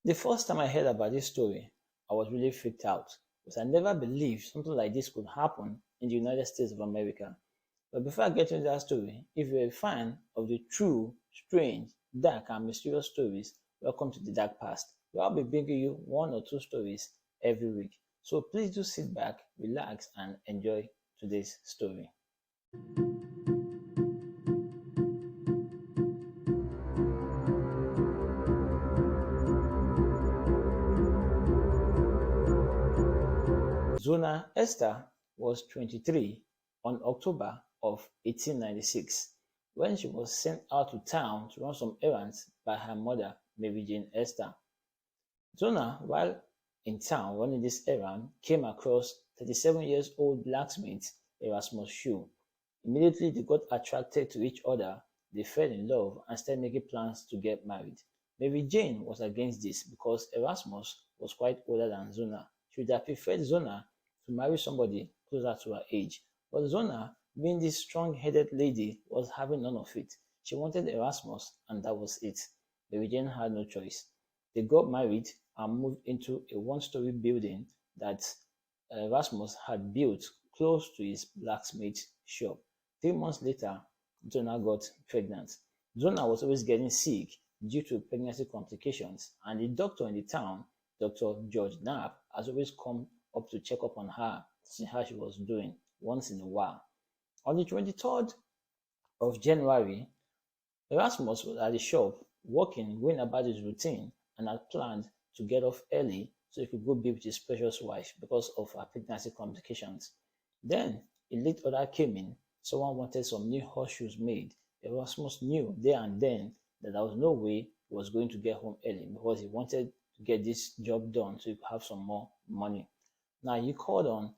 The first time I heard about this story, I was really freaked out because I never believed something like this could happen in the United States of America. But before I get into that story, if you're a fan of the true, strange, dark, and mysterious stories, welcome to the Dark Past, where I'll be bringing you one or two stories every week. So please do sit back, relax, and enjoy today's story. Zona Esther was 23 on October of 1896 when she was sent out to town to run some errands by her mother, Mary Jane Esther. Zona, while in town running this errand, came across 37 years old blacksmith Erasmus Shue. Immediately they got attracted to each other, they fell in love and started making plans to get married. Mary Jane was against this because Erasmus was quite older than Zona. She would have preferred Zona to marry somebody closer to her age. But Zona, being this strong-headed lady, was having none of it. She wanted Erasmus, and that was it. Mary Jane had no choice. They got married and moved into a one-story building that Erasmus had built close to his blacksmith shop. 3 months later, Zona got pregnant. Zona was always getting sick due to pregnancy complications, and the doctor in the town, Dr. George Knapp, has always come up to check up on her, see how she was doing once in a while. On the 23rd of January, Erasmus was at the shop working, going about his routine, and had planned to get off early so he could go be with his precious wife because of her pregnancy complications. Then a late order came in. Someone wanted some new horseshoes made. Erasmus knew there and then that there was no way he was going to get home early because he wanted to get this job done so he could have some more money. Now he called on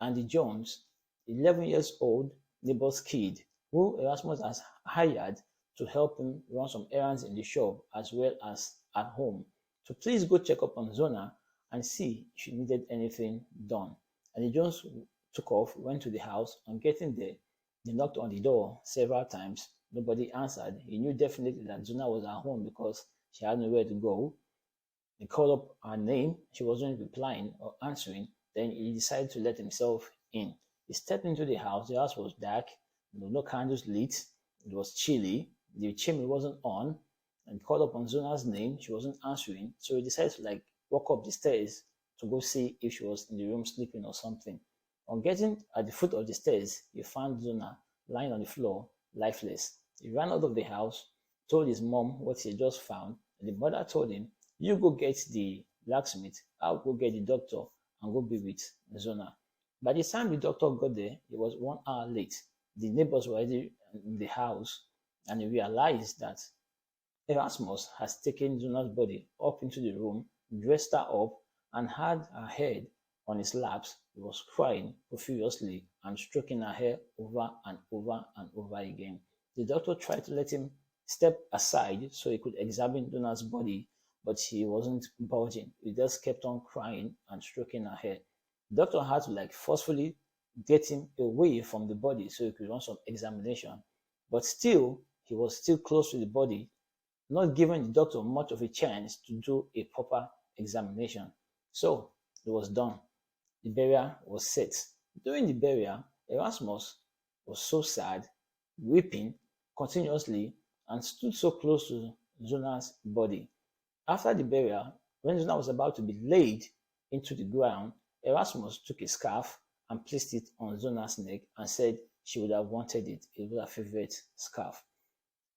Andy Jones, 11 years old neighbor's kid, who Erasmus has hired to help him run some errands in the shop as well as at home, to please go check up on Zona and see if she needed anything done. Andy Jones took off, went to the house. On getting there, they knocked on the door several times. Nobody answered. He knew definitely that Zona was at home because she had nowhere to go. He called up her name. She wasn't replying or answering. Then he decided to let himself in. He stepped into the house. The house was dark. No candles lit. It was chilly. The chimney wasn't on. And he called up on Zona's name. She wasn't answering. So he decided to walk up the stairs to go see if she was in the room sleeping or something. On getting at the foot of the stairs, he found Zona lying on the floor, lifeless. He ran out of the house, told his mom what he had just found, and the mother told him, "You go get the blacksmith, I'll go get the doctor and go be with Zona." By the time the doctor got there, it was 1 hour late. The neighbors were already in the house, and he realized that Erasmus has taken Zona's body up into the room, dressed her up, and had her head on his laps. He was crying profusely and stroking her hair over and over and over again. The doctor tried to let him step aside so he could examine Zona's body, but he wasn't budging. He just kept on crying and stroking her hair. The doctor had to forcefully get him away from the body so he could run some examination. But still, he was still close to the body, not giving the doctor much of a chance to do a proper examination. So it was done. The burial was set. During the burial, Erasmus was so sad, weeping continuously, and stood so close to Zona's body. After the burial, when Zona was about to be laid into the ground, Erasmus took a scarf and placed it on Zona's neck and said she would have wanted it. It was her favorite scarf.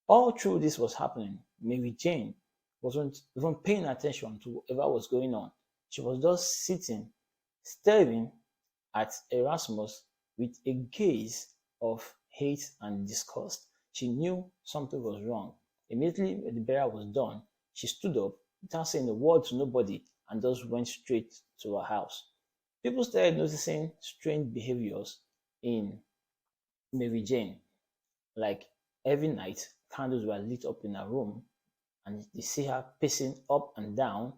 All through this was happening, Mary Jane wasn't even paying attention to whatever was going on. She was just sitting, staring at Erasmus with a gaze of hate and disgust. She knew something was wrong. Immediately when the burial was done, she stood up without saying a word to nobody and just went straight to her house. People started noticing strange behaviors in Mary Jane. Like every night, candles were lit up in her room, and they see her pacing up and down,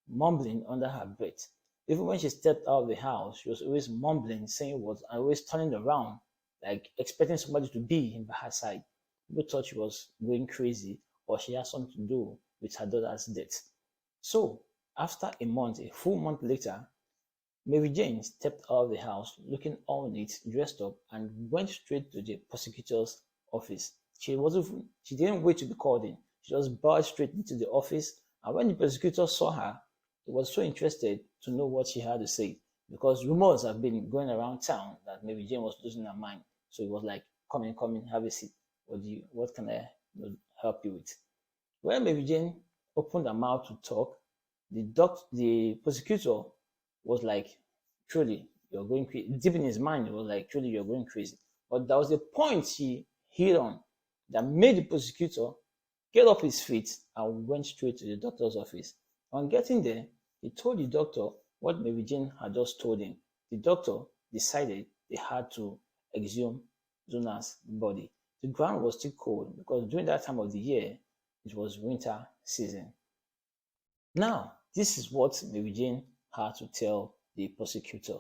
mumbling under her breath. Even when she stepped out of the house, she was always mumbling, saying words, and always turning around, like expecting somebody to be by her side. People thought she was going crazy or she had something to do with her daughter's death. So, after a month, a full month later, Mary Jane stepped out of the house looking all neat, dressed up, and went straight to the prosecutor's office. She didn't wait to be called in. She just barged straight into the office, and when the prosecutor saw her, he was so interested to know what she had to say because rumors have been going around town that Mary Jane was losing her mind. So he was like, come in, have a seat. What can I help you with? When Mary Jane opened her mouth to talk, the prosecutor was like, truly, you're going crazy. Deep in his mind, it was like, truly, you're going crazy. But there was a point she hit on that made the prosecutor get off his feet and went straight to the doctor's office. On getting there, he told the doctor what Mary Jane had just told him. The doctor decided they had to exhume Zona's body. The ground was still cold because during that time of the year, it was winter season. Now, this is what Mary Jane had to tell the prosecutor.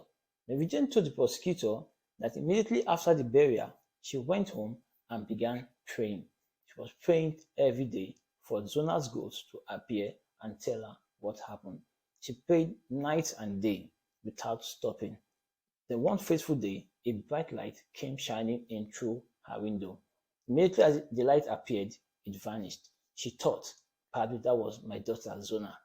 Mary Jane told the prosecutor that immediately after the burial, she went home and began praying. She was praying every day for Zona's ghost to appear and tell her what happened. She prayed night and day without stopping. Then one fateful day, a bright light came shining in through her window. Immediately as the light appeared, it vanished. She thought probably that was my daughter Zona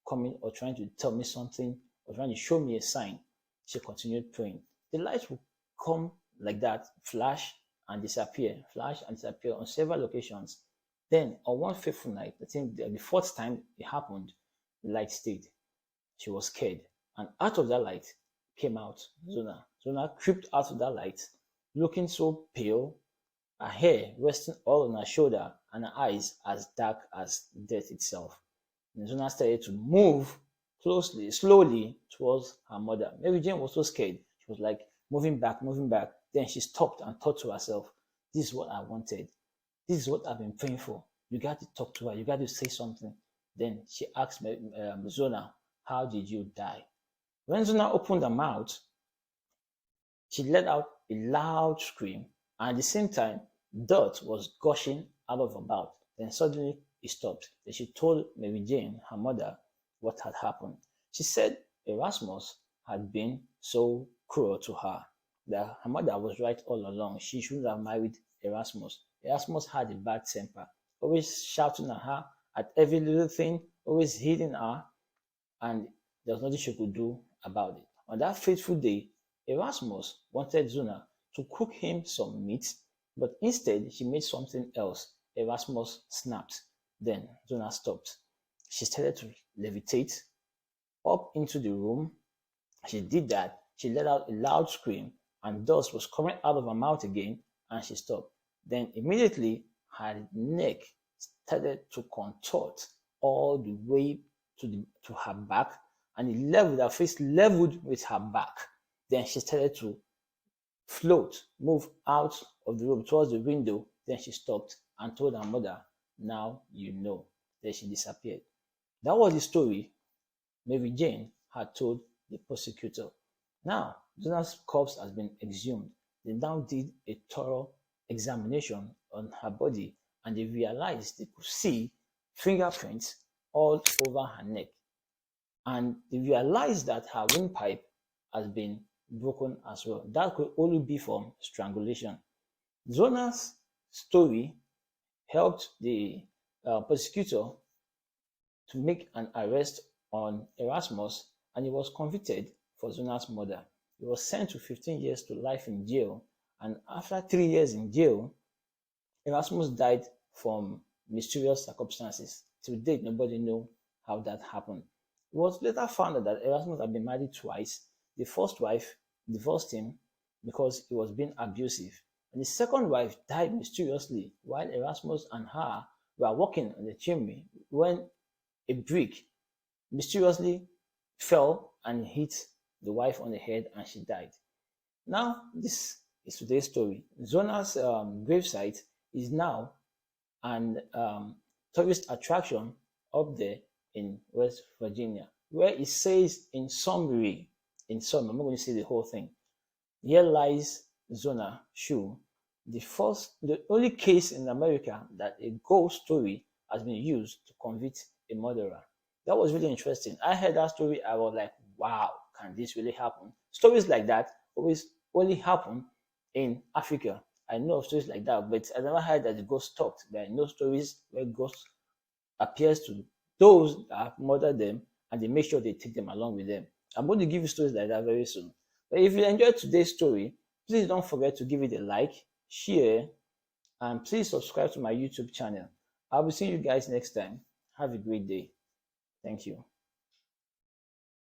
coming or trying to tell me something or trying to show me a sign. She continued praying. The light would come like that, flash and disappear on several occasions. Then on one fateful night, I think the fourth time it happened, the light stayed. She was scared. And out of that light came out Zona. Zona crept out of that light, looking so pale, her hair resting all on her shoulder, and her eyes as dark as death itself. And Zona started to move slowly towards her mother. Mary Jane was so scared. She was like moving back. Then she stopped and thought to herself, this is what I wanted. This is what I've been praying for. You got to talk to her. You got to say something. Then she asked Zona, how did you die? When Zona opened her mouth, she let out a loud scream, and at the same time, dirt was gushing out of her mouth. Then suddenly it stopped. Then she told Mary Jane, her mother, what had happened. She said Erasmus had been so cruel to her that her mother was right all along. She shouldn't have married Erasmus. Erasmus had a bad temper, always shouting at her at every little thing, always hitting her, and there was nothing she could do about it. On that fateful day, Erasmus wanted Zona to cook him some meat, but instead she made something else. Erasmus snapped. Then Zona stopped. She started to levitate up into the room. She did that. She let out a loud scream, and dust was coming out of her mouth again, and she stopped. Then immediately her neck started to contort all the way to her back, and it leveled, her face leveled with her back. Then she started to float, move out of the room towards the window. Then she stopped and told her mother, now you know. Then she disappeared. That was the story Mary Jane had told the prosecutor. Now, Zona's corpse has been exhumed. They now did a thorough examination on her body, and they realized they could see fingerprints all over her neck. And they realized that her windpipe has been broken as well. That could only be from strangulation. Zona's story helped the prosecutor to make an arrest on Erasmus, and he was convicted for Zona's murder. He was sent to 15 years to life in jail, and after 3 years in jail, Erasmus died from mysterious circumstances. To date, nobody knows how that happened. It was later found out that Erasmus had been married twice. The first wife divorced him because he was being abusive, and the second wife died mysteriously while Erasmus and her were walking on the chimney when a brick mysteriously fell and hit the wife on the head, and she died. Now, this is today's story. Zona's gravesite is now an tourist attraction up there in West Virginia, where it says in summary, I'm not going to say the whole thing. Here lies Zona Shu, the only case in America that a ghost story has been used to convict a murderer. That was really interesting. I heard that story. I was like, wow, can this really happen? Stories like that always only happen in Africa. I know of stories like that, but I never heard that the ghost talked. There are no stories where ghosts appears to those that have murdered them and they make sure they take them along with them. I'm going to give you stories like that very soon. But if you enjoyed today's story, please don't forget to give it a like, share, and please subscribe to my YouTube channel. I'll be seeing you guys next time. Have a great day. Thank you.